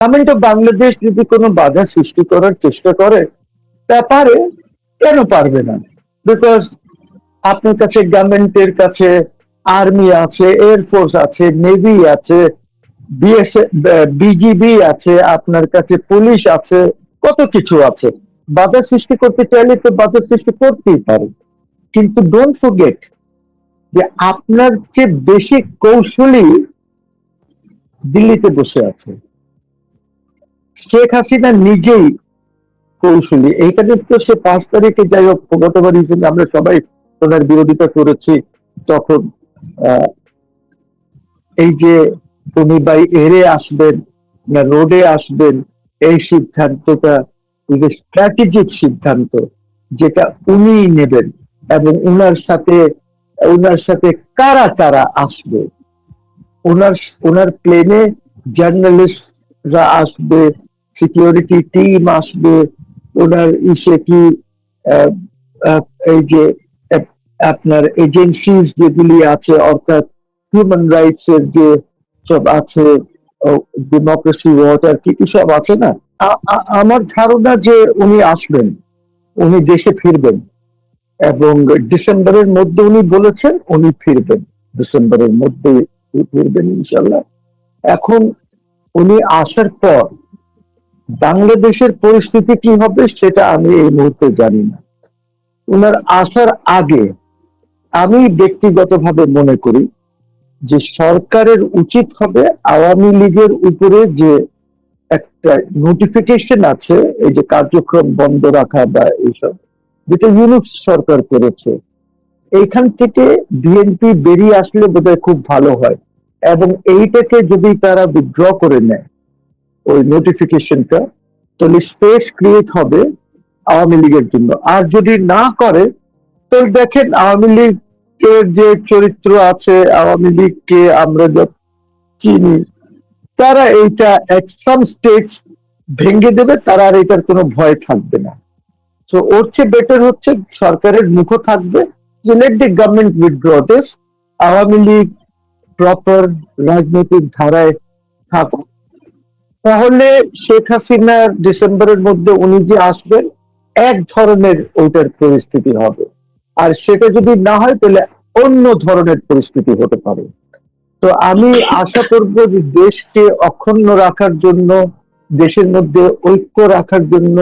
Government of Bangladesh যদি কোনো বাধা সৃষ্টি করার চেষ্টা করে, তা পারে, কেন পারবে না? বিকজ আপনার কাছে গভর্নমেন্টের কাছে আর্মি আছে, এয়ারফোর্স আছে, নেভি আছে, বিএসএফ, বিজিবি আছে, আপনার কাছে পুলিশ আছে, কত কিছু আছে। বাধা সৃষ্টি করতে চাইলে তো বাধা সৃষ্টি করতেই পারে। কিন্তু ডোন্ট ফরগেট যে আপনার যে বেশি কৌশলী দিল্লিতে বসে আছে। শেখ হাসিনা নিজেই কৌশলী। এইখানে তো সে 5 তারিখে, যাই হোক, গতবার হিসেবে আমরা সবাই ওনার বিরোধিতা করেছি। তখন আহ, এই যে উনি বাই এরে আসবেন না রোডে আসবেন, এই সিদ্ধান্তটা যে স্ট্র্যাটেজিক সিদ্ধান্ত, যেটা উনি নেবেন। এবং উনার সাথে কারা কারা আসবে, ওনার ওনার প্লেনে জার্নালিস্টরা আসবে, সিকিউরিটি টিম আসবে, ওনার ইসে কি আহ, আহ, এই যে আহ, আপনার এজেন্সিজ যেগুলি আছে, অর্থাৎ হিউম্যান রাইটস এর যে সব আছে, ডেমোক্রেসি ওয়াটার কি কি সব আছে না। আমার ধারণা যে উনি আসবেন, উনি দেশে ফিরবেন, এবং ডিসেম্বরের মধ্যে উনি বলেছেন উনি ফিরবেন, ডিসেম্বরের মধ্যে ফিরবেন ইনশাল্লাহ। এখন উনি আসার পর বাংলাদেশের পরিস্থিতি কি হবে সেটা আমি এই মুহূর্তে জানি না। উনার আসার আগে আমি ব্যক্তিগতভাবে মনে করি যে সরকারের উচিত হবে আওয়ামী লীগের উপরে যে একটা নোটিফিকেশন আছে, এই যে কার্যক্রম বন্ধ রাখা বা এইসব, যেটা ইউনূস সরকার করেছে, এইখান থেকে বিএনপি বেরিয়ে আসলে বোধহয় খুব ভালো হয়। এবং এইটাকে যদি তারা উইথড্র করে নেয়, ওই নোটিফিকেশনটা, তাহলে স্পেস ক্রিয়েট হবে আওয়ামী লীগের জন্য। আর যদি না করে, তো দেখেন আওয়ামী লীগের যে চরিত্র আছে, আওয়ামী লীগকে আমরা যত চিনি, তারা এইটা এট সাম স্টেজ ভেঙে দেবে, তারা আর এটার কোনো ভয় থাকবে না। তো ওর চেয়ে বেটার হচ্ছে সরকারের মুখও থাকবে যে late the government withdraw this, Awami League proper রাজনৈতিক ধারায় থাকুক। তাহলে শেখ হাসিনা ডিসেম্বরের মধ্যে উনি যে আসবেন, এক ধরনের ওইটার পরিস্থিতি হবে। আর সেটা যদি না হয়, তাহলে অন্য ধরনের পরিস্থিতি হতে পারে। তো আমি আশা করব যে দেশকে অক্ষুণ্ণ রাখার জন্য, দেশের মধ্যে ঐক্য রাখার জন্য,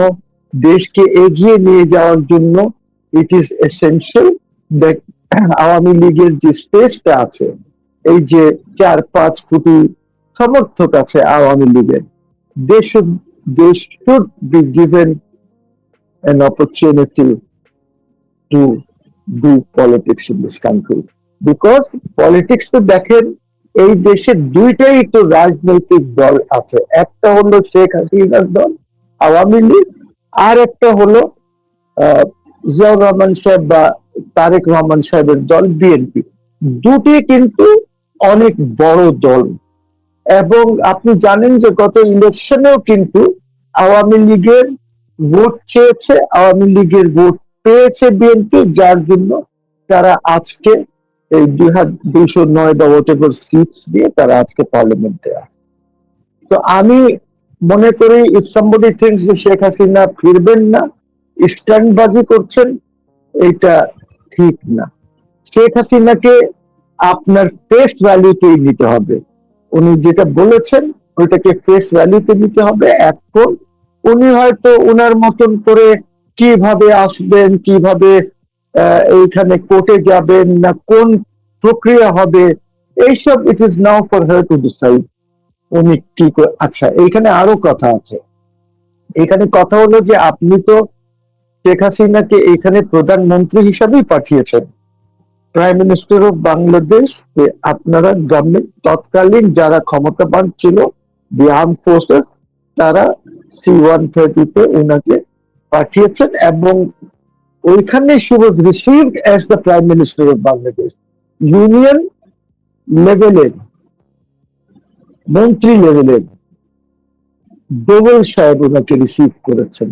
দেশকে এগিয়ে নিয়ে যাওয়ার জন্য it is essential that Awami লীগের যে স্পেসটা আছে, এই যে 4-5 কোটি সমর্থক আছে আওয়ামী লীগের, they should they should be given an opportunity to do politics in this country. Because politics তো দেখেন, এই দেশে দুইটাই তো রাজনৈতিক দল আছে, একটা হলো শেখ হাসিনার দল আওয়ামী লীগ, আর একটা হলো আহ, জিয়াউর রহমান সাহেব বা তারেক রহমান সাহেবের দল বিএনপি। দুটি কিন্তু অনেক বড় দল। এবং আপনি জানেন যে গত ইলেকশনেও কিন্তু আওয়ামী লীগের ভোট চেয়েছে, আওয়ামী লীগের ভোট পেয়েছে বিএনপি, যার জন্য তারা আজকে এই 209 বা হোয়াটএভার সিটস দিয়ে তারা আজকে পার্লামেন্টে আছে। তো আমি মনে করি ইফ সামবডি থিংস যে শেখ হাসিনা ফিরবেন না, স্ট্যান্ডবাজি করছেন, এটা ঠিক না। শেখ হাসিনাকে আপনার ফেস ভ্যালুতেই নিতে হবে। উনি যেটা বলেছেন ওইটাকে ফেস ভ্যালুতে নিতে হবে। এখন উনি হয়তো উনার মতন করে কিভাবে আসবেন, কিভাবে এইখানে কোর্টে যাবেন, না কোন প্রক্রিয়া হবে, এইসব it is now for her to decide উনি কি আচ্ছা, এইখানে আরো কথা আছে। এখানে কথা হলো যে আপনি তো শেখ হাসিনাকে এখানে প্রধানমন্ত্রী হিসাবেই পাঠিয়েছেন, প্রাইম মিনিস্টার অফ বাংলাদেশ। আপনারা গভর্নমেন্ট তৎকালীন যারা ক্ষমতাবান ছিল, দি আর্ম ফোর্সেস, তারা C-130-তে উনাকে পাঠিয়েছেন, এবং ওইখানে she was received as the prime minister of Bangladesh. Union লেভেলের মন্ত্রী লেভেলের ডোভাল সাহেব ওনাকে রিসিভ করেছেন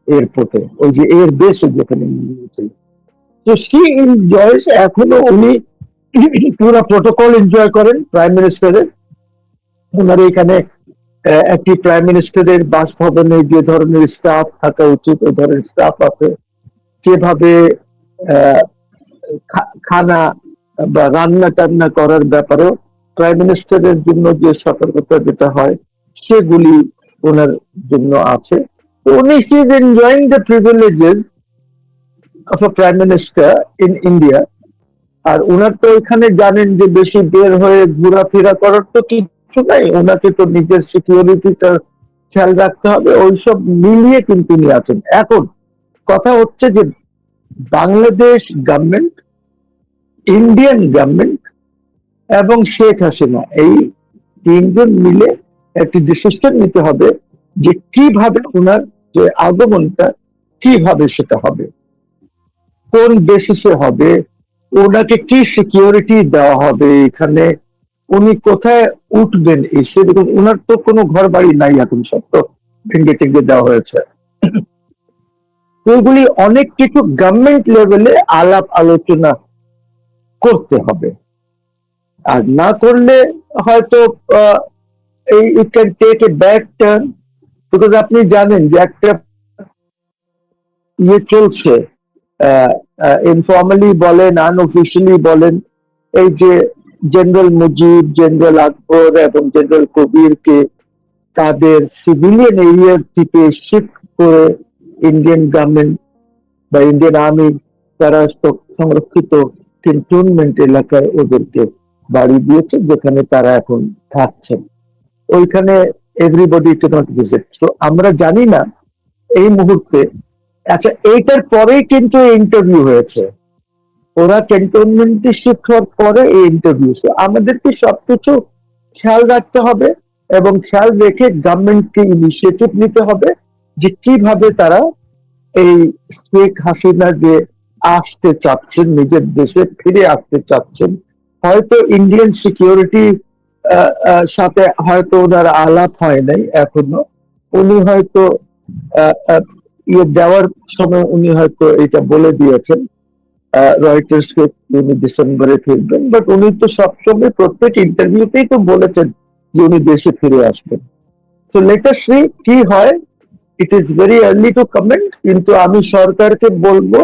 এয়ারপোর্টে, ওই যে এয়ার বেসে যেখানে নিয়েছিল। তো সি এনজয়স, এখনো উনি পুরো প্রোটোকল এনজয় করেন প্রাইম মিনিস্টারের। ওনার এখানে একটি প্রাইম মিনিস্টারের বাসভবনে যে ধরনের স্টাফ থাকা উচিত ওই ধরনের স্টাফ আছে, যেভাবে আহ, খানা বা রান্না টান্না করার ব্যাপারেও প্রাইম মিনিস্টারের জন্য যে সতর্কতা যেটা হয় সেগুলি ওনার জন্য আছে। তো উনি he is enjoying the privileges of a prime minister in India. আর ওনার তো এখানে জানেন যে বেশি বের হয়ে ঘোরাফেরা করার তো কিছু নাই, ওনাকে তো নিজের সিকিউরিটিটা খেয়াল রাখতে হবে, ওইসব মিলিয়ে কিন্তু উনি আছেন। এখন কথা হচ্ছে যে বাংলাদেশ গভর্নমেন্ট, ইন্ডিয়ান গভর্নমেন্ট এবং শেখ হাসিনা এই তিনজন মিলে একটি ডিসিশন নিতে হবে যে কিভাবে ওনার যে আগমনটা কিভাবে সেটা হবে, কোন বেসিসে হবে, ওনাকে কি সিকিউরিটি দেওয়া হবে, এখানে উনি কোথায় উঠবেন এসে, দেখুন ওনার তো কোনো ঘর বাড়ি নাই এখন, সব তো ভেঙে টেঙ্গে দেওয়া হয়েছে। ওইগুলি অনেক কিছু গভর্নমেন্ট লেভেলে আলাপ আলোচনা করতে হবে, আর না করলে হয়তো এই it can take a back turn. Because আপনি জানেন যে একটা ইয়ে চলছে, ইনফর্মালি বলেন আনঅফিসিয়ালি বলেন, এই যে জেনারেল মুজিব, জেনারেল আকবর এবং জেনারেল কবিরকে তাদের সিভিলিয়ান এরিয়া থেকে শিফট করে ইন্ডিয়ান গভর্নমেন্ট বা ইন্ডিয়ান আর্মি তারা সংরক্ষিত ক্যান্টনমেন্ট এলাকায় ওদেরকে বাড়ি দিয়েছে, যেখানে তারা এখন থাকছেন। ওইখানে এভরিবডি ক্যানট ভিজিট। তো আমরা জানি না এই মুহূর্তে, আচ্ছা এইটার পরেই কিন্তু ইন্টারভিউ হয়েছে, ওরা ক্যান্টনমেন্টে শিফট হওয়ার পরে এই ইন্টারভিউ। আমাদেরকে সবকিছু খেয়াল রাখতে হবে এবং খেয়াল রেখে গভর্নমেন্টকে ইনিশিয়েটিভ নিতে হবে যে কিভাবে তারা এই শেখ হাসিনা যে আসতে চাচ্ছেন, নিজের দেশে ফিরে আসতে চাচ্ছেন, হয়তো ইন্ডিয়ান সিকিউরিটি সাথে হয়তো ওনার আলাপ হয় নাই এখনো, উনি হয়তো ইয়ে দেওয়ার সময় উনি হয়তো এটা বলে দিয়েছেন রয়টার্সকে উনি ডিসেম্বরে ফিরবেন, বাট উনি তো সবসময় প্রত্যেক ইন্টারভিউতেই তো বলেছেন যে উনি দেশে ফিরে আসবেন। তো লেট আস সি কি হয়। It is very early two comment, কিন্তু আমি সরকারকে বলবো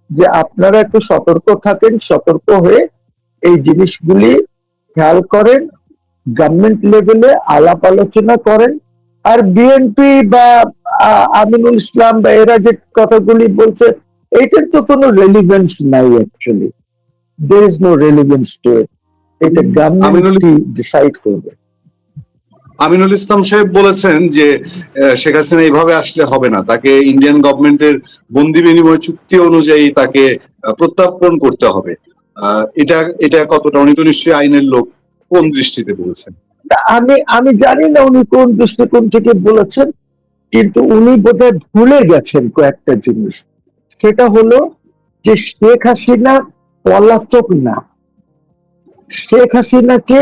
যে আপনারা একটু সতর্ক থাকেন, সতর্ক হয়ে এই জিনিসগুলি খেয়াল করেন, গভর্নমেন্ট লেভেলে আলাপ আলোচনা করেন। আর বিএনপি বা আমিনুল ইসলাম বা এরা যে কথাগুলি বলছে এইটার তো কোনো রেলিভেন্স নাই, actually there is no relevance to it, এটা গভর্নমেন্ট ডিসাইড করবে। আমিনুল ইসলাম সাহেব বলেছেন যে শেখ হাসিনা এইভাবে আসলে হবে না, তাকে ইন্ডিয়ান গভর্নমেন্টের বন্দি বিনিময় চুক্তি অনুযায়ী তাকে প্রত্যার্পণ করতে হবে। এটা এটা কতটা, উনি তো নিশ্চয়ই আইনের লোক, কোন দৃষ্টিতে বলছেন? আমি জানি না উনি কোন দৃষ্টিকোণ থেকে বলেছেন, কিন্তু উনি বোধহয় ভুলে গেছেন কয়েকটা জিনিস। সেটা হলো যে শেখ হাসিনা পলাতক না, শেখ হাসিনাকে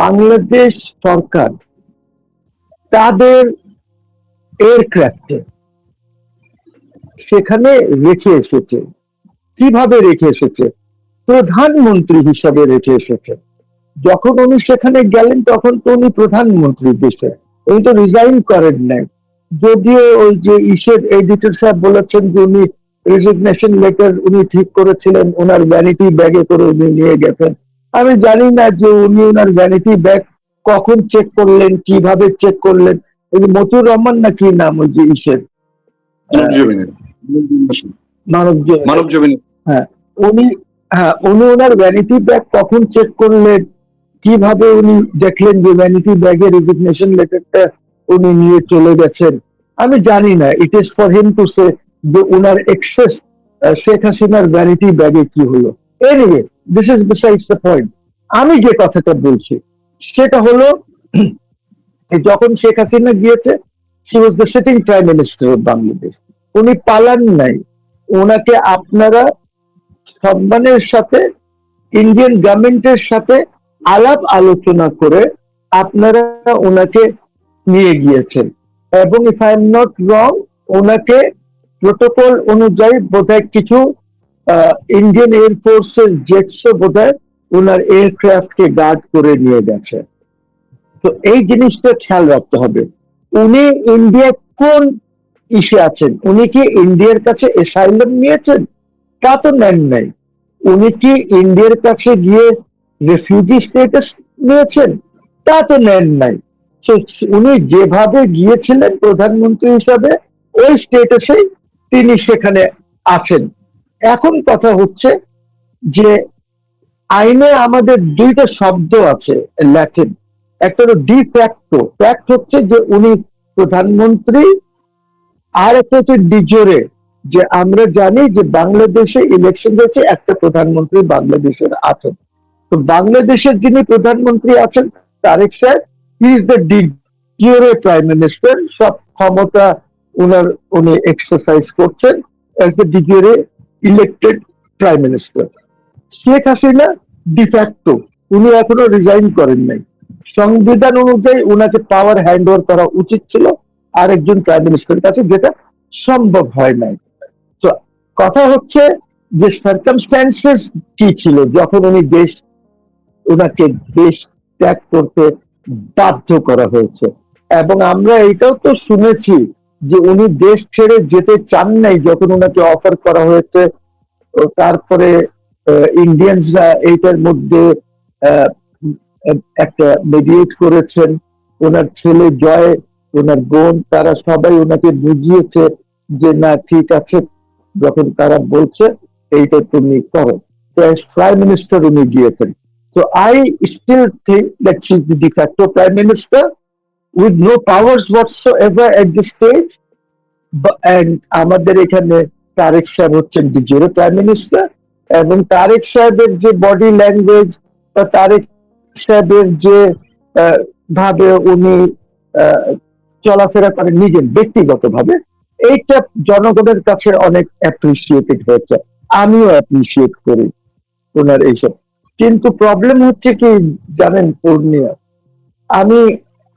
বাংলাদেশ সরকার তাদের এয়ারক্রাফটে সেখানে রেখে এসেছে। কিভাবে রেখে এসেছে? প্রধানমন্ত্রী হিসাবে রেখে এসেছে। যখন উনি সেখানে গেলেন তখন তো উনি প্রধানমন্ত্রী দেশে, উনি তো রিজাইন করেন নাই। যদিও ওই যে ইসের এডিটর সাহেব বলেছেন যে উনি রেজিগনেশন লেটার উনি ঠিক করেছিলেন, ওনার ভ্যানিটি ব্যাগে করে উনি নিয়ে গেছেন। আমি জানি না যে উনি ওনার ভ্যানিটি ব্যাগ কখন চেক করলেন, কিভাবে চেক করলেন। ওই যে মতিউর রহমান না কি নাম ওই যে ইসের মানব জমিন, হ্যাঁ উনি, হ্যাঁ উনি ওনার ভ্যানিটি ব্যাগ কখন চেক করলেন, কিভাবে উনি দেখলেন যে ভ্যানিটি ব্যাগে রেজিগনেশন লেটারটা উনি নিয়ে চলে গেছেন, আমি জানি না। It is for him to say যে উনার এক্সেস শেখ হাসিনার ভ্যানিটি ব্যাগে কি হলো। Anyway this is besides the point. আমি যে কথাটা বলছি সেটা হলো যখন শেখ হাসিনা গিয়েছে, she was the sitting prime minister of Bangladesh, উনি পালান নাই। ওনাকে আপনারা সম্মানের সাথে ইন্ডিয়ান গভর্নমেন্টের সাথে আলাপ আলোচনা করে আপনারা ওনাকে নিয়ে গিয়েছেন, এবং if I am not wrong ওনাকে প্রোটোকল অনুযায়ী বোধহয় কিছু ইন্ডিয়ান এয়ারফোর্সের জেটসও বোধহয় ওনার এয়ারক্রাফটকে গার্ড করে নিয়ে গেছে। তো এই জিনিসটা খেয়াল রাখতে হবে। উনি ইন্ডিয়া কোন ইসে আছেন? উনি কি ইন্ডিয়ার কাছে এসাইলাম নিয়েছেন? তা তো নেন নাই। উনি কি ইন্ডিয়ার কাছে গিয়ে রেফিউজি স্ট্যাটাস নিয়েছেন? তা তো নেন নাই। তো উনি যেভাবে গিয়েছিলেন প্রধানমন্ত্রী হিসাবে, ওই স্ট্যাটাসেই তিনি সেখানে আছেন। এখন কথা হচ্ছে যে আইনে আমাদের দুইটা শব্দ আছে ল্যাটিন। একটা হলো ডি ফ্যাক্টো, ফ্যাক্ট হচ্ছে যে উনি প্রধানমন্ত্রী, আর একটা হচ্ছে ডিজোরে, যে আমরা জানি যে বাংলাদেশে ইলেকশন হয়েছে, একটা প্রধানমন্ত্রী বাংলাদেশের আছেন। তো বাংলাদেশের যিনি প্রধানমন্ত্রী আছেন তারেক সাহেব, he is the de jure prime minister. সব ক্ষমতা উনার, উনি এক্সারসাইজ করছেন as the de jure elected prime minister. Sheikh Hasina de facto, উনি এখনো রিজাইন করেন নাই। সংবিধান অনুযায়ী উনাকে পাওয়ার হ্যান্ড ওভার করা উচিত ছিল আরেকজন প্রাইম মিনিস্টারের কাছে, যেটা সম্ভব হয় নাই। তো কথা হচ্ছে যে সার্কামস্ট্যান্সেস কি ছিল যখন উনি ওনাকে দেশ ত্যাগ করতে বাধ্য করা হয়েছে। এবং আমরা এটাও তো শুনেছি যে উনি দেশ ছেড়ে যেতে চান নাই যখন ওনাকে অফার করা হয়েছে। তারপরে ইন্ডিয়ানসরা এইটার মধ্যে আহ, একটা মিডিয়েট করেছেন। ওনার ছেলে জয়, ওনার বোন, তারা সবাই ওনাকে বুঝিয়েছে যে না ঠিক আছে, যখন তারা বলছে এইটা তুমি করো। তো প্রাইম মিনিস্টার উনি গিয়েছেন। So I still think that she's the de facto prime minister with no powers whatsoever at this stage. And আমাদের এখানে তারেক সাহেব হচ্ছেন ডিজোরে প্রাইম মিনিস্টার, এবং তারেক সাহেবের যে বডি ল্যাঙ্গুয়েজ বা তারেক সাহেবের যে ভাবে উনি আহ, চলাফেরা করেন নিজের ব্যক্তিগতভাবে, এইটা জনগণের কাছে অনেক অ্যাপ্রিসিয়েটেড হয়েছে। আমিও অ্যাপ্রিসিয়েট করি ওনার এইসব। কিন্তু প্রবলেম হচ্ছে কি জানেন পূর্ণিয়া, আমি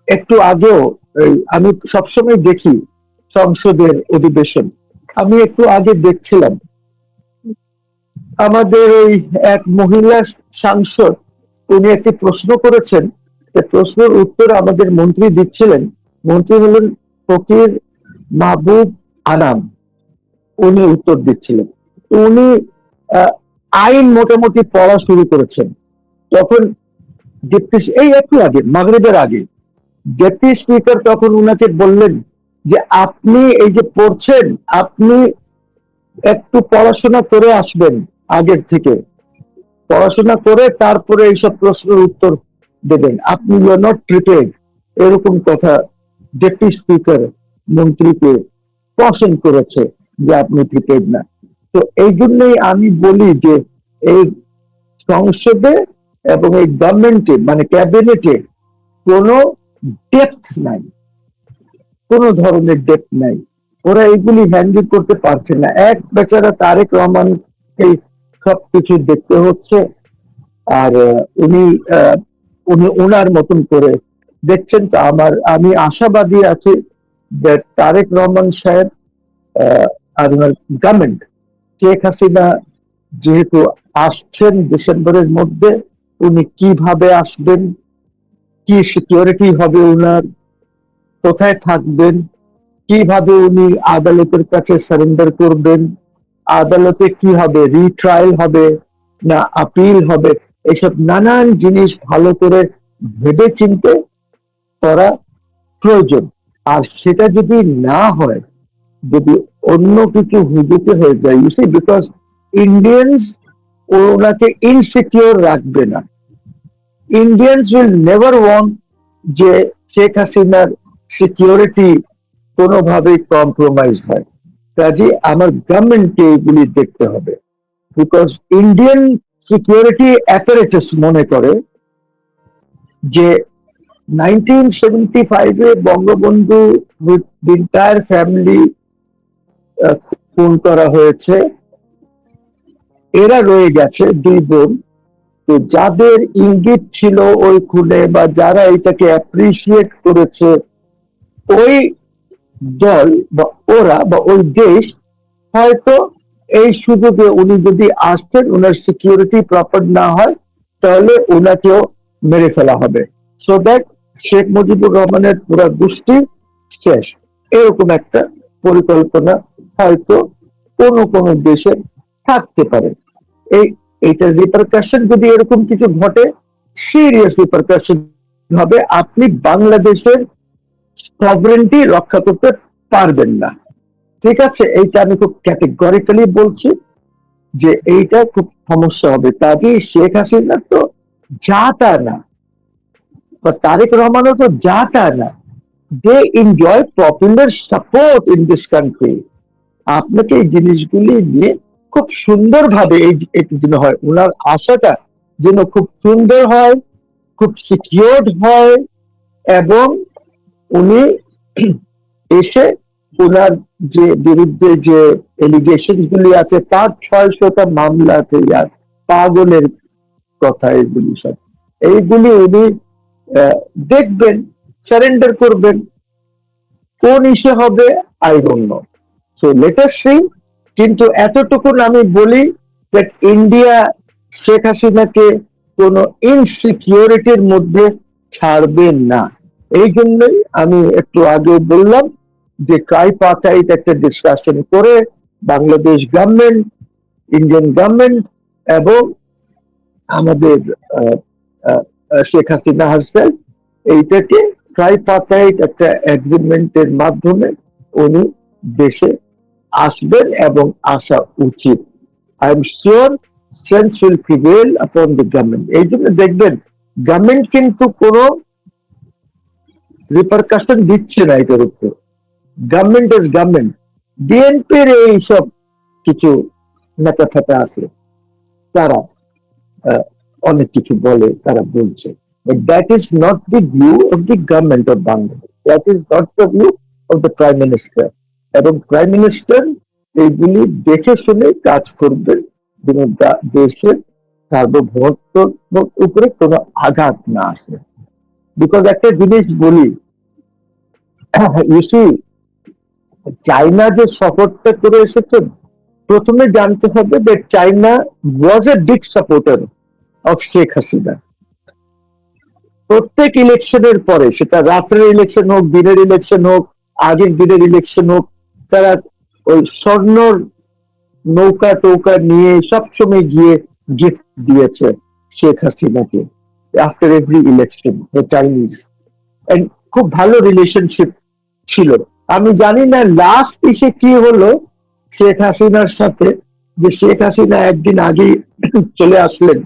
একটু আগেও আমি সবসময় দেখি সংসদের অধিবেশন। আমি একটু আগে দেখছিলাম আমাদের ওই এক মহিলা সাংসদ, উনি একটি প্রশ্ন করেছেন। প্রশ্নের উত্তর আমাদের মন্ত্রী দিচ্ছিলেন। মন্ত্রী হলেন ফকির মাহবুব আনাম, উনি উত্তর দিচ্ছিলেন। তো উনি আহ, আইন মোটামুটি পড়া শুরু করেছেন। তখন এই একটু আগে, মাগরিবের আগে, ডেপুটি স্পিকার তখন উনাকে বললেন যে আপনি এই যে পড়ছেন, আপনি একটু পড়াশোনা করে আসবেন, আগের থেকে পড়াশোনা করে তারপরে এইসব প্রশ্নের উত্তর দেবেন, আপনি ইউ আর নট প্রিপেয়ার্ড। এরকম কথা ডেপুটি স্পিকার মন্ত্রীকে কশন করেছে যে আপনি প্রিপেয়ার্ড না। তো এই জন্যই আমি বলি যে এই সংসদে এবং এই গভর্নমেন্টে মানে ক্যাবিনেটে কোনো ডেপথ নাই, কোনো ধরনের ডেপথ নাই। ওরা এগুলি হ্যান্ডেল করতে পারছে না। এক বেচারা তারেক রহমান এই সবকিছু দেখতে হচ্ছে, আর উনি উনি ওনার মতন করে দেখছেন। তো আমি আশাবাদী আছি যে তারেক রহমান সাহেব আর ওনার গভর্নমেন্ট, শেখ হাসিনা যেহেতু আসছেন ডিসেম্বরের মধ্যে, উনি কিভাবে আসবেন, কি সিকিউরিটি হবে ওনার, কোথায় থাকবেন, কিভাবে উনি আদালতের কাছে সারেন্ডার করবেন, আদালতে কি হবে, রিট্রায়াল হবে না আপিল হবে, এসব নানান জিনিস ভালো করে ভেবে চিনতে করা প্রয়োজন। আর সেটা যদি না হয়, যদি অন্য কিছু হুজুকে হয়ে যায়, ইউ সি, বিকজ ইন্ডিয়ানস ওনাকে ইনসিকিউর রাখবে না। ইন্ডিয়ানস উইল নেভার ওয়ান্ট যে শেখ হাসিনার সিকিউরিটি কোনোভাবেই কম্প্রোমাইজ হয়। কাজে আমার গভর্নমেন্টকে এগুলি দেখতে হবে। বিকজ ইন্ডিয়ান সিকিউরিটি অ্যাপারেটাস মনে করে যে 1975-এ Bangabandhu with the entire family খুন করা হয়েছে, এরা রয়ে গেছে দুই বোন। তো যাদের ইঙ্গিত ছিল ওই খুনে বা যারা এটাকে অ্যাপ্রিসিয়েট করেছে, ওই দল বা ওরা বা ওই দেশ হয়তো এই সুযোগে উনি যদি আসতেন, ওনার সিকিউরিটি প্রপার না হয়, তাহলে ওনাকেও মেরে ফেলা হবে। সো দ্যাট শেখ মুজিবুর রহমানের পুরা গোষ্ঠী শেষ, এরকম একটা পরিকল্পনা হয়তো কোন কোন দেশে থাকতে পারে। এই এইটার রিপারকাশন যদি এরকম কিছু ঘটে, সিরিয়াস রিপারকাশন হবে, আপনি বাংলাদেশের সভরেন্টি রক্ষা করতে পারবেন না। ঠিক আছে, এইটা আমি খুব ক্যাটেগরিক্যালি বলছি যে এইটা খুব সমস্যা হবে। কাজে শেখ হাসিনা তো যা তা না, বা তারেক রহমানও তো যা তা না, they enjoy popular support in this country. আপনাকে এই জিনিসগুলি নিয়ে খুব সুন্দরভাবে এটি যেন হয়, ওনার আশাটা যেন খুব সুন্দর হয়, খুব সিকিউরড হয়, এবং উনি এসে ওনার যে বিরুদ্ধে যে এলিগেশন গুলি আছে, তার 600টা মামলা আছে, আর পাগলের কথা এগুলি সব, এইগুলি উনি আহ, দেখবেন, সারেন্ডার করবেন। কোন ইস্যু হবে I don't know, so let us see. কিন্তু এতটুকুন আমি বলি দ্যাট ইন্ডিয়া শেখ হাসিনাকে কোন ইনসিকিউরিটির মধ্যে ছাড়বে না। এই জন্যই আমি একটু আগে বললাম যে ট্রাইপার্টাইট একটা ডিসকাশন করে বাংলাদেশ গভর্নমেন্ট, ইন্ডিয়ান গভর্নমেন্ট এবং আমাদের আহ, আহ, শেখ হাসিনা হারসেলফ, এইটাকে ট্রাইপার্টাইট একটা এগ্রিমেন্টের মাধ্যমে উনি দেশে আসবেন এবং আসা উচিত। I am sure strength will prevail upon the government। এই জন্য দেখবেন গভর্নমেন্ট কিন্তু কোনো রিপারকাশন দিচ্ছে না এটার উপর। Government is government. বিএনপির এইসব কিছু নেতা ফেতা আছে, তারা অনেক কিছু বলে, তারা বলছে, but that is not the view of the government of Bangladesh, that is not the view of the prime minister। এবং প্রাইম মিনিস্টার এইগুলি দেখে শুনে কাজ করবেন যেন দেশের সার্বভৌমত্ব উপরে কোনো আঘাত না আসে। বিকজ একটা জিনিস বলি, ইউসি, চাইনা যে সফরটা করে এসেছে, প্রথমে জানতে হবে যে China was a big supporter of Sheikh Hasina. প্রত্যেক ইলেকশনের পরে, সেটা রাত্রের ইলেকশন হোক, দিনের ইলেকশন হোক, আগের দিনের ইলেকশন হোক, তারা ওই স্বর্ণর নৌকা টৌকা নিয়ে সবসময় গিয়ে গিফট দিয়েছে শেখ হাসিনাকে আফটার এভরি ইলেকশন, চাইনিজ। খুব ভালো রিলেশনশিপ ছিল। আমি জানি না লাস্ট এসে কি হলো শেখ হাসিনার সাথে, যে শেখ হাসিনা একদিন আগে চলে আসলেন,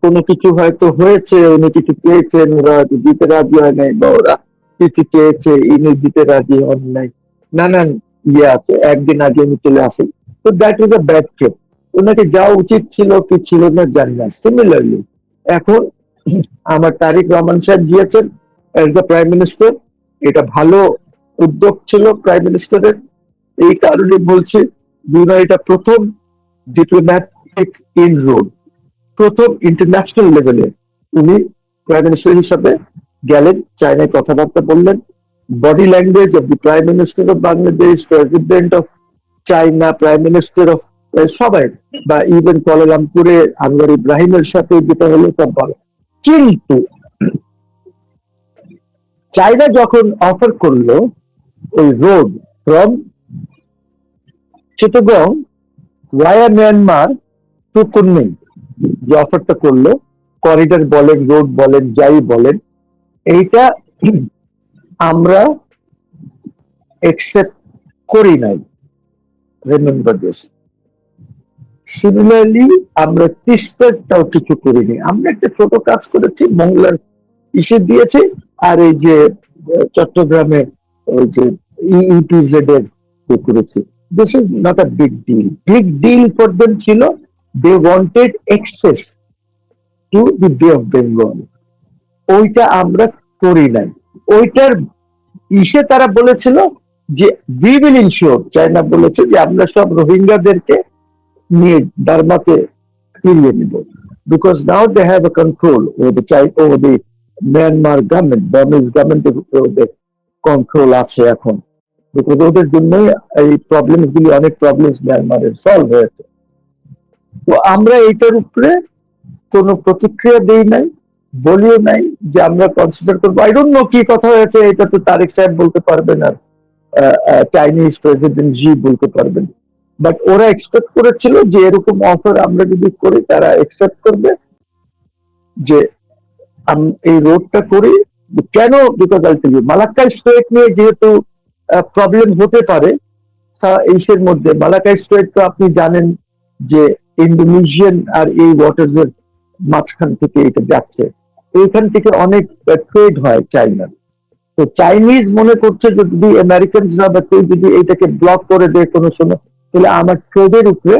কোনো কিছু হয়তো হয়েছে, উনি কিছু চেয়েছেন, ওরা হয়তো দিতে রাজি হয় নাই, বা ওরা কিছু চেয়েছে ইনি দিতে রাজি হন নাই, নানান ইয়ে আছে, একদিন আগে উনি চলে আসেন। তো that is a bad trip. ওনাকে যাওয়া উচিত ছিল কি ছিল না জানি না। সিমিলারলি এখন আমার তারেক রহমান সাহেব গিয়েছেন অ্যাজ দ্য প্রাইম মিনিস্টার, এটা ভালো উদ্যোগ ছিল প্রাইম মিনিস্টারের। এই কারণে বলছি, এটা প্রথম ডিপ্লোম্যাটিক ইনরোড, প্রথম ইন্টারন্যাশনাল লেভেলে উনি প্রাইম মিনিস্টার হিসাবে গেলেন, চায়নায় কথাবার্তা বললেন। Body language of the prime minister of Bangladesh, president of China, prime minister of সবাই, বা ইভেন কুয়ালালামপুরে আনোয়ার ইব্রাহিমের সাথে যেটা হলো সব ভালো। কিন্তু চায়না যখন অফার করলো ওই road from Chittagong via Myanmar to Kunming, যে অফারটা করলো, করিডর বলেন, রোড বলেন, যাই বলেন, এইটা আমরা একসেপ্ট করি নাই। Remember this. সিমিলারলি আমরা তিস্তাটাও কিছু করিনি, আমরা একটা ছোট কাজ করেছি, মংলার ইস্যু দিয়েছি, আর এই যে চট্টগ্রামে ওই যে ইপিজেড এর করেছি। This is not a big deal. Big deal for them ছিল they wanted access to the Bay of Bengal, ওইটা আমরা করি নাই। ওইটার ইসে তারা বলেছিল যে উই উইল ইনশিওর, চায়না বলেছে যে আমরা সব রোহিঙ্গাদেরকে নিয়ে বার্মাতে ফিরিয়ে নিব, because now they have a control over the Myanmar government, Burmese গভর্নমেন্টের উপরে ওদের কন্ট্রোল আছে এখন, বিকজ ওদের জন্যই এই প্রবলেম গুলি, অনেক প্রবলেম মিয়ানমারের সলভ হয়েছে। তো আমরা এইটার উপরে কোনো প্রতিক্রিয়া দেই নাই। বলিও নাই যে আমরা কনসিডার করবো। আই ডোন্ট নো কি কথা হয়েছে, এটা তো তারেক সাহেব বলতে পারবেন, আর চাইনিজ প্রেসিডেন্ট জি বলতে পারবেন। বাট ওরা এক্সপেক্ট করেছিল যে এরকম অফার আমরা যদি করি তারা একসেপ্ট করবে, যে এই রোডটা করি। কেন? বিকজ আলটিমেটলি মালাক্কাই স্ট্রেট নিয়ে যেহেতু প্রবলেম হতে পারে এর মধ্যে। মালাক্কাই স্ট্রেট তো আপনি জানেন যে ইন্দোনেশিয়ান আর এই ওয়াটার্স এর মাঝখান থেকে এটা যাচ্ছে, এইখান থেকে অনেক ট্রেড হয় চাইনার। তো চাইনিজ মনে করছে যে যদি আমেরিকানরা বা কেউ যদি এইটাকে ব্লক করে দেয় কোনো সময়, তাহলে আমার ট্রেডের উপরে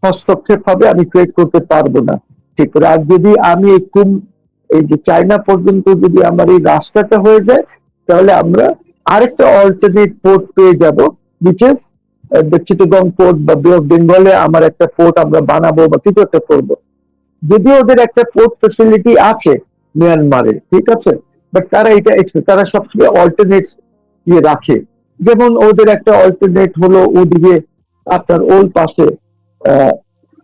হস্তক্ষেপ হবে, আমি ট্রেড করতে পারবো না। ঠিক করে। আর যদি আমি এই যে চায়না পর্যন্ত যদি আমার এই রাস্তাটা হয়ে যায়, তাহলে আমরা আরেকটা অল্টারনেট পোর্ট পেয়ে যাব, which is the Chittagong port বা বে অফ বেঙ্গলে আমার একটা পোর্ট আমরা বানাবো বা কিছু একটা করবো। যদিও ওদের একটা পোর্ট ফেসিলিটি আছে মিয়ানমারে, ঠিক আছে, বাট তারা তারা সবসময় অল্টারনেট রাখে। যেমন ওদের একটা অল্টারনেট হলো ওদিকে আপনার ওই পাশে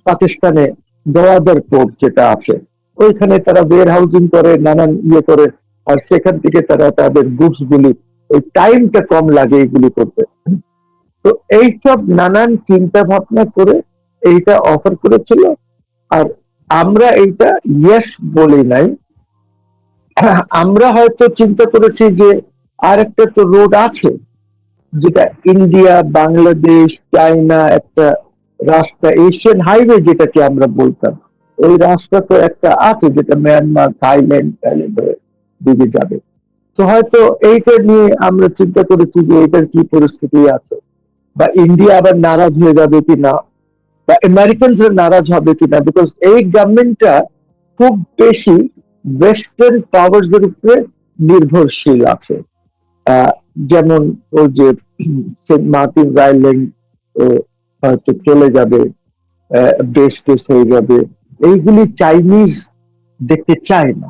পাকিস্তানে গওয়াদার পোর্ট যেটা আছে, ওইখানে তারা ওয়্যার হাউজিং করে, নানান করে, আর সেখান থেকে তারা তাদের গুডস গুলি, ওই টাইমটা কম লাগে এগুলি করতে। তো এইসব নানান চিন্তা ভাবনা করে এইটা অফার করেছিল। আর আমরা এইটা ইয়েস বলি নাই, আমরা হয়তো চিন্তা করেছি যে আর একটা তো রোড আছে, যেটা ইন্ডিয়া, বাংলাদেশ, চায়না একটা রাস্তা, এশিয়ান হাইওয়ে যেটাকে আমরা বলতাম, ওই রাস্তা তো একটা আছে যেটা মিয়ানমার, থাইল্যান্ড দিকে যাবে। তো হয়তো এইটা নিয়ে আমরা চিন্তা করেছি যে এটার কি পরিস্থিতি আছে, বা ইন্ডিয়া আবার নারাজ হয়ে যাবে কিনা, বা আমেরিকানরা নারাজ হবে কিনা, বিকজ এই গভর্নমেন্টটা খুব বেশি ওয়েস্টার্ন পাওয়ার্স এর উপরে নির্ভরশীল আছে। আহ, যেমন ওই যে সেন্ট মার্টিন আইল্যান্ড হয়তো চলে যাবে, বেস টেস হয়ে যাবে, এইগুলি চাইনিজ দেখতে চায় না।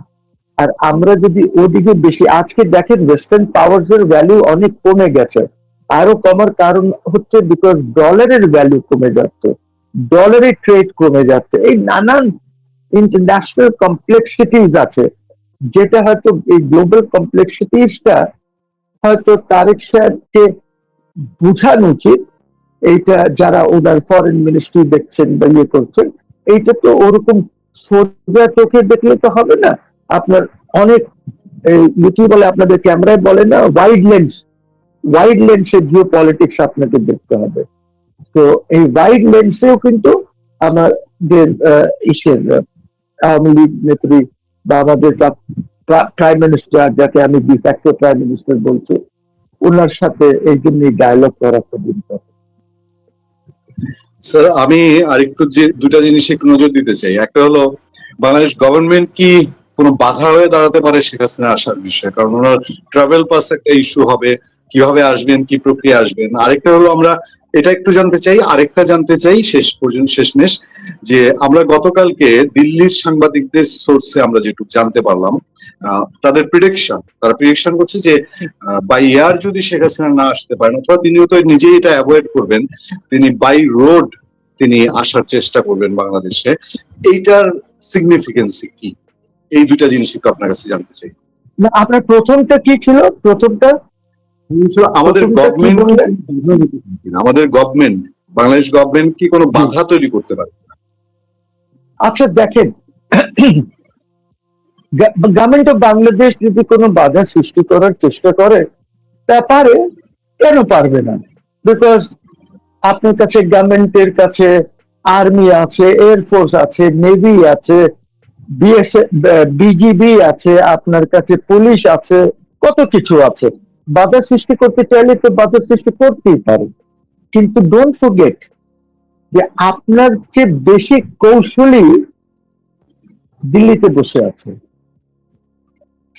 আর আমরা যদি ওদিকে বেশি, আজকে দেখেন ওয়েস্টার্ন পাওয়ার্স এর ভ্যালু অনেক কমে গেছে। আরো কমার কারণ হচ্ছে বিকজ ডলারের ভ্যালু কমে যাচ্ছে, ডলারের ট্রেড কমে যাচ্ছে, এই নানান ইন্টারন্যাশনাল কমপ্লেক্সিটিস আছে, যেটা হয়তো এই গ্লোবাল কমপ্লেক্সিটিসটা হয়তো তারেক সাহেবকে বোঝানো উচিত। এইটা যারা ওনার ফরেন মিনিস্ট্রি দেখছেন বা করছেন, এইটা তো ওরকম সোজা চোখে দেখলে তো হবে না। আপনার অনেক কি বলে আপনাদের ক্যামেরায় বলে না, ওয়াইড লেন্সের জিও পলিটিক্স আপনাকে দেখতে হবে। তো এই ওয়াইড লেন্সেও কিন্তু আমাদের আওয়ামী লীগ নেত্রী বা আমাদের প্রাইম মিনিস্টার, যাকে আমি ডিফ্যাক্টো প্রাইম মিনিস্টার বলছি, ওনার সাথে এই জন্য ডায়লগ করা খুব স্যার, আমি আরেকটু যে দুটা জিনিস একটু নজর দিতে চাই। একটা হলো বাংলাদেশ গভর্নমেন্ট কি কোনো বাধা হয়ে দাঁড়াতে পারে শেখ হাসিনা আসার বিষয়ে, কারণ ওনার ট্রাভেল পাস একটা ইস্যু হবে, কিভাবে আসবেন, কি প্রক্রিয়া আসবেন। আরেকটা হলো আমরা এটা একটু জানতে চাই, আরেকটা জানতে চাই শেষ পর্যন্ত শেষমেশ, যে আমরা গতকালকে দিল্লির সাংবাদিকদের সোর্সে আমরা যেটুকু জানতে পারলাম, তারা প্রিডিকশন করছে যে বাই এয়ার যদি শেখ হাসিনা না আসতে পারেন, অথবা তিনিও তো নিজেই এটা অ্যাভয়েড করবেন, তিনি বাই রোড তিনি আসার চেষ্টা করবেন বাংলাদেশে। এইটার সিগনিফিকেন্স কি? এই দুইটা জিনিস একটু আপনার কাছে জানতে চাই। না, আপনার প্রথমটা কি ছিল? প্রথমটা আমাদের গভর্নমেন্ট বাংলাদেশ গভর্নমেন্ট কি কোনো বাধা তৈরি করতে পারে? আচ্ছা দেখেন, গভর্নমেন্ট অফ বাংলাদেশ যদি কোনো বাধা সৃষ্টি করার চেষ্টা করে, তা পারে, কেন পারবে না? বিকজ আপনার কাছে গভর্নমেন্টের কাছে আর্মি আছে, এয়ারফোর্স আছে, নেভি আছে, বিজিবি আছে, আপনার কাছে পুলিশ আছে, কত কিছু আছে। বাধা সৃষ্টি করতে চাইলে তো বাধা সৃষ্টি করতেই পারে। কিন্তু ডোন্ট ফরগেট যে আপনার চেয়ে বেশি কৌশলী দিল্লিতে বসে আছে।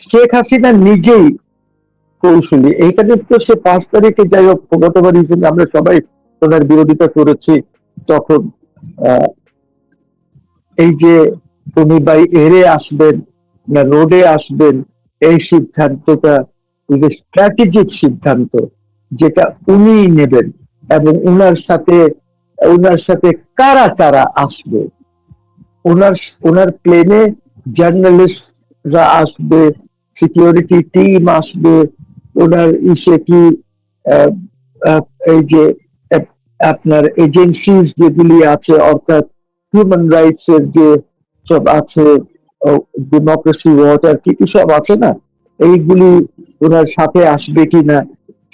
শেখ হাসিনা নিজেই কৌশলী। এইখানে তো সে 5 তারিখে, যাই হোক, গতবার হিসেবে আমরা সবাই ওনার বিরোধিতা করেছি, তখন এই যে উনি বাই এরে আসবেন না রোডে আসবেন, এই সিদ্ধান্তটা যে স্ট্র্যাটেজিক সিদ্ধান্ত, যেটা উনি নেবেন, এবং ওনার সাথে কারা কারা আসবে। ওনার প্লেনে জার্নালিস্ট রা আসবে, সিকিউরিটি টিম আসবে, ওনার ইসে কি আহ, আহ, এই যে আহ, আপনার এজেন্সিজ যেগুলি আছে, অর্থাৎ হিউম্যান রাইটস এর যে সব আছে, ডেমোক্রেসি ওয়াচ আর কি কি সব আছে না, এইগুলি ওনার সাথে আসবে কিনা,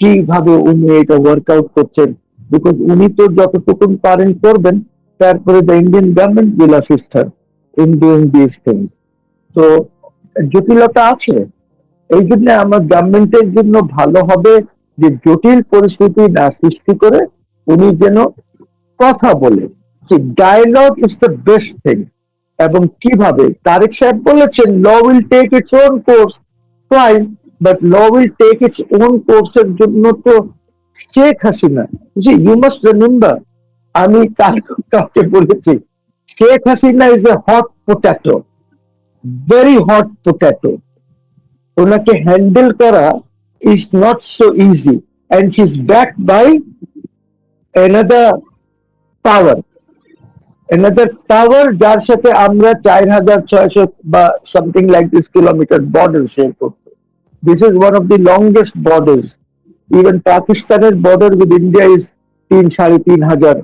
কিভাবে উনি এটা ওয়ার্কআউট করছেন, বিকজ উনি তো যতটুকু পারেন করবেন, তারপরে the Indian government will assist her in doing this things. তো জটিলতা আছে। এই জন্য আমার গভর্নমেন্টের জন্য ভালো হবে যে জটিল পরিস্থিতি না সৃষ্টি করে উনি যেন কথা বলে। Dialogue is the best thing. এবং কিভাবে তারেক সাহেব বলেছেন law will take its own course, fine, but law will take its own কোর্সের জন্য তো Sheikh Hasina, you must remember, আমি কাউকে বলেছি Sheikh Hasina is a hot potato, very hot potato. ওনাকে হ্যান্ডেল করা is not so easy, and she is backed by another power, another power, যার সাথে আমরা 4,600 বা something like this kilometre border share করতে। This is one of the longest borders. Even পাকিস্তানের border with India is 3,500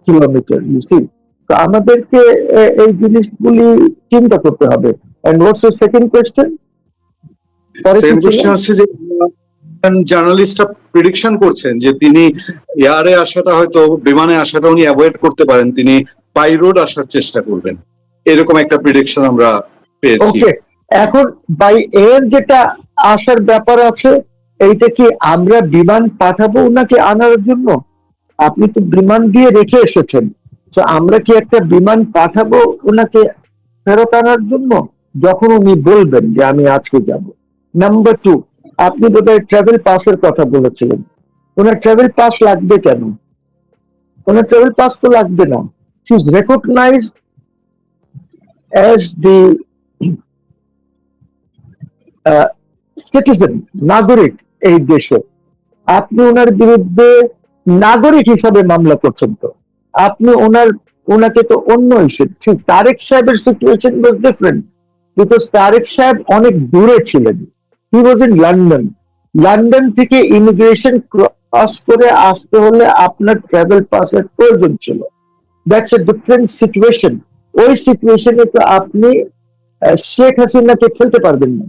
kilometre, you see. তো আমাদেরকে এই জিনিসগুলি চিন্তা করতে হবে। And what's your second question? পরে কি সেকেন্ড ছিল? কোশ্চেন হচ্ছে যে জার্নালিস্টরা প্রেডিকশন করছেন যে তিনি এয়ারে আসাটা, হয়তো বিমানে আসাটা উনি অ্যাভয়েড করতে পারেন, তিনি বাই রোড আসার চেষ্টা করবেন, এরকম একটা প্রেডিকশন আমরা পেয়েছি। ওকে, এখন বাই এয়ার যেটা আসার ব্যাপার আছে, এইটা কি আমরা বিমান পাঠাবো ওনাকে আনার জন্য? আপনি তো বিমান দিয়ে রেখে এসেছেন, তো আমরা কি একটা বিমান পাঠাবো ওনাকে ফেরত আনার জন্য যখন উনি বলবেন যে আমি আজকে যাব? নাম্বার টু, আপনি বোধহয় ট্রাভেল পাসের কথা বলেছিলেন। ওনার ট্রাভেল পাস লাগবে কেন? ওনার ট্রাভেল পাস তো লাগবে না। She is recognised as the citizen, নাগরিক এই দেশে। আপনি ওনার বিরুদ্ধে নাগরিক হিসাবে মামলা করছেন, তো আপনি ওনাকে তো অন্য ইস্যু। তারেক সাহেবের situation was different, because Tarique Saheb অনেক দূরে ছিলেন। He was in London. London থেকে ইমিগ্রেশন ক্রস করে আসতে হলে আপনার ট্রাভেল পাসের প্রয়োজন ছিল। That's a different situation. ওই সিচুয়েশনে তো আপনি শেখ হাসিনাকে ফেলতে পারবেন না।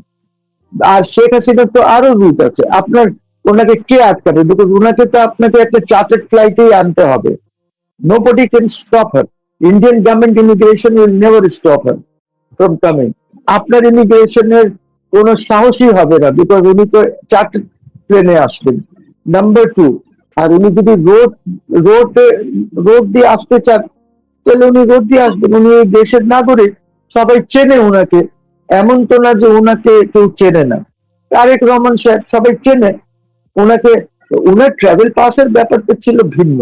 আর শেখ হাসিনার তো আরো রুট আছে। আপনার ওনাকে কে আটকাবে? বিকজ ওনাকে তো আপনাকে একটা চার্টার্ড ফ্লাইটেই আনতে হবে। Nobody can stop her. Indian government immigration will never stop her from coming. আপনার ইমিগ্রেশনের কোনো সাহসই হবে না, বিকজ উনি তো চার্টার্ড প্লেনে আসবেন। নাম্বার টু, আর উনি যদি রোড রোড দিয়ে আসতে চান, তাহলে উনি রোড দিয়ে আসবেন। উনি এই দেশের নাগরিক, সবাই চেনে ওনাকে। এমন তো না যে ওনাকে কেউ চেনে না। তারেক রহমান সাহেব সবাই চেনে ওনাকে। ওনার ট্রাভেল পাসের ব্যাপারটা ছিল ভিন্ন।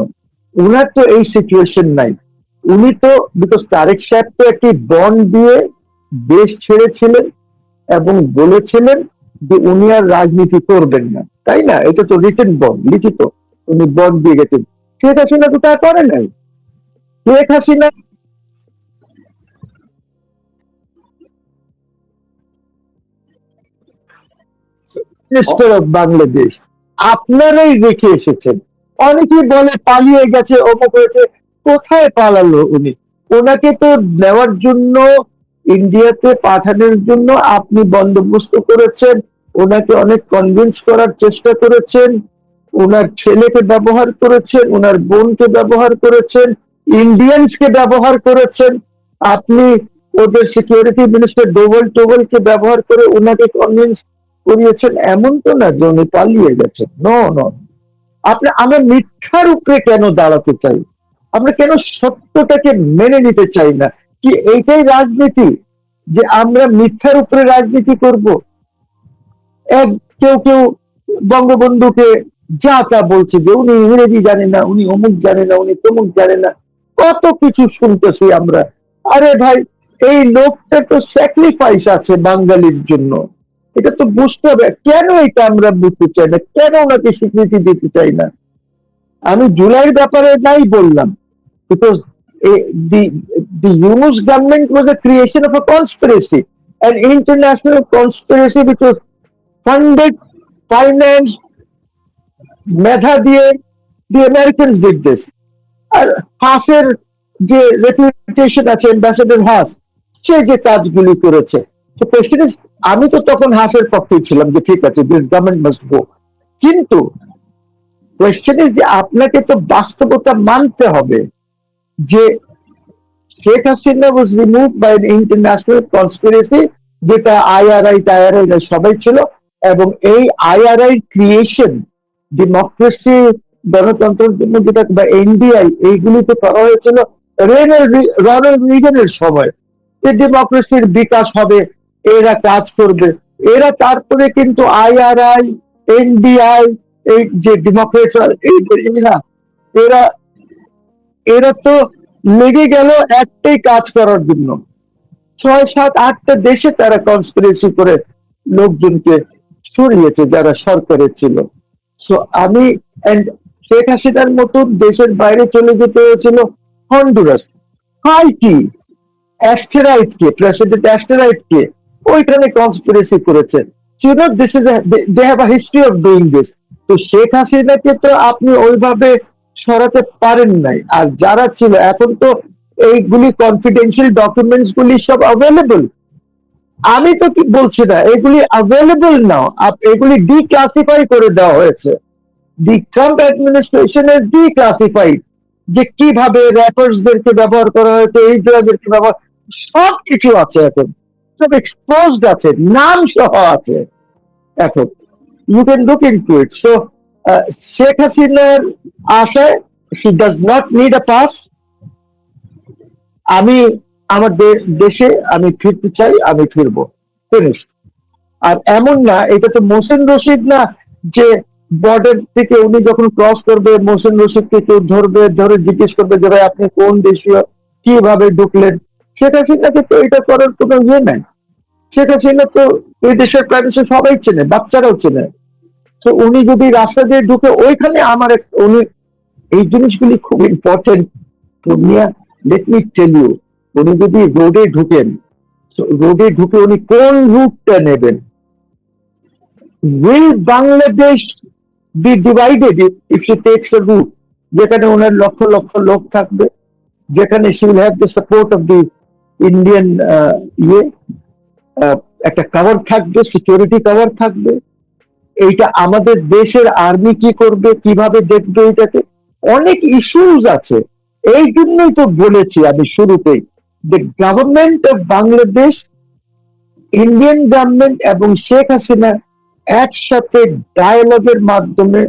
ওনার তো এই সিচুয়েশন নাই। উনি তো, বিকজ তারেক সাহেব তো একটি বন্ড দিয়ে দেশ ছেড়েছিলেন এবং বলেছিলেন যে উনি আর রাজনীতি করবেন না, তাই না? এটা তো রিটেন বন্ড, লিখিত। উনি বন্ড দিয়ে গেছেন। শেখ হাসিনা তো তা করে নাই। শেখ হাসিনা মিনিস্টার অফ বাংলাদেশ, আপনারাই রেখে এসেছেন। অনেকেই বলে পালিয়ে গেছে, অমুক হয়েছে। কোথায় পালালো উনি? ওনাকে তো নেওয়ার জন্য, ইন্ডিয়াতে পাঠানোর জন্য আপনি বন্দোবস্ত করেছেন। ওনাকে অনেক কনভিন্স করার চেষ্টা করেছেন। ওনার ছেলেকে ব্যবহার করেছেন, ওনার বোনকে ব্যবহার করেছেন, ইন্ডিয়ানসকে ব্যবহার করেছেন। আপনি ওদের সিকিউরিটি মিনিস্টার ডোভাল টোভালকে ব্যবহার করে ওনাকে কনভিন্স করিয়েছেন। এমন তো না যে উনি পালিয়ে গেছেন। নো নো, আমরা মিথ্যার উপরে কেন দাঁড়াতে চাই? আমরা কেন সত্যটাকে মেনে নিতে চাই না? কি এইটাই রাজনীতি, যে আমরা মিথ্যার উপরে রাজনীতি করব? এক কেউ কেউ বঙ্গবন্ধুকে যা তা বলছে যে উনি ইংরেজি জানে না, উনি অমুক জানে না, উনি তমুক জানে না। কত কিছু শুনতেছি আমরা। আরে ভাই, এই লোকটা তো স্যাক্রিফাইস আছে বাঙালির জন্য। এটা তো বুঝতে হবে। কেন এটা আমরা বুঝতে চাই না? কেন ওনাকে স্বীকৃতি দিতে চাই না? আমি জুলাইয়ের ব্যাপারে নাই বললাম, because the the Yunus government was a creation of a conspiracy. an international conspiracy which was funded, financed, মেধা দিয়ে the Americans did this. আর হাসের যে রেপুটেশন আছে অ্যাম্বাসেডর হাস, সে যে কাজগুলি করেছে, তো কোশ্চেন ইজ, আমি তো তখন হাসের পক্ষেই ছিলাম যে ঠিক আছে দিস গভর্নমেন্ট মাস্ট গো, কিন্তু কোয়েশ্চেন ইজ যে আপনাকে তো বাস্তবতা মানতে হবে যে Sheikh Hasina was remove by an international conspiracy, যেটা আইআরআই টাইআরআই সবাই ছিল, এবং এই আইআরআই ক্রিয়েশন ডেমোক্রেসি গণতন্ত্রের জন্য যেটা বা এনডিআই এইগুলি তো করা হয়েছিল রনাল্ড রিগানের সময়, যে ডেমোক্রেসির বিকাশ হবে, এরা কাজ করবে, এরা তারপরে কিন্তু আইআরআই, এনডিআই, এই যে ডেমোক্রেটস এরা এরা এরা তো লেগে গেল একটাই কাজ করার জন্য, 6, 7, 8টা দেশে তারা কনস্পিরেসি করে লোকজনকে সরিয়েছে যারা সরকারে ছিল। সো আমি and শেখ হাসিনার মতন দেশের বাইরে চলে যেতে হয়েছিল হন্ডুরাস, হাইটি, অ্যাস্টেরয়েড কে, প্রেসিডেন্ট অ্যাস্টেরয়েড কে ওইখানে কনস্পিরেসি করেছে। You know this is they have a history of doing this. তো শেখ হাসিনাকে তো আপনি ওইভাবে সরাতে পারেন নাই। আর যারা ছিল, এখন তো এইগুলি কনফিডেন্সিয়াল ডকুমেন্টস গুলি সব অ্যাভেলেবল। আমি তো কি বলছি না, এগুলি অ্যাভেলেবল নাও, এগুলি ডিক্লাসিফাই করে দেওয়া হয়েছে। দি ট্রাম্প অ্যাডমিনিস্ট্রেশনের ডিক্লাসিফাইড, যে কিভাবে র্যাপার্সদেরকে ব্যবহার করা হয়েছে, এই ড্রাগদেরকে ব্যবহার, সব কিছু আছে এখন, সব এক্সপোজড আছে, নাম সহ আছে এখন। You can look into it. So Sheikh হাসিনার আশায়, she does not need a pass. আমি আমার দেশে আমি ফিরতে চাই, আমি ফিরবো, ফিনিশ। আর এমন না, এটা তো মোহসেন রশিদ না যে বর্ডার থেকে উনি যখন ক্রস করবে মোহসেন রশিদকে কেউ ধরবে, ধরে জিজ্ঞেস করবে যে ভাই আপনি কোন দেশীয়, কিভাবে ঢুকলেন। শেখ হাসিনাকে তো এটা করার কোনো ইয়ে নাই। শেখ হাসিনা তো এই দেশের প্রায় সবাই চেনে, বাচ্চারাও চেনে। তো উনি যদি রাস্তা দিয়ে ঢুকে ওইখানে আমার উনি, এই জিনিসগুলি খুব important. Purnia, let me tell you, উনি যদি রোডে ঢুকেন, রোডে ঢুকে উনি কোন রুটটা নেবেন? Will Bangladesh be divided if she takes a route যেখানে ওনার লক্ষ লক্ষ লোক থাকবে, যেখানে she will have the support of the Indian ইয়ে, একটা কভার থাকবে, সিকিউরিটি কভার থাকবে। এইটা আমাদের দেশের আর্মি কি করবে, কিভাবে দেখবে, এটাকে অনেক ইস্যুজ আছে। এই জন্যই তো বলেছি আমি শুরুতেই, the government of Bangladesh, Indian government এবং শেখ হাসিনা একসাথে ডায়ালগের মাধ্যমে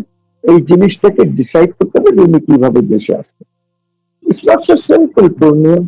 এই জিনিসটাকে ডিসাইড করতে হবে উনি কিভাবে দেশে আসবে। It's not so simple, Purnia.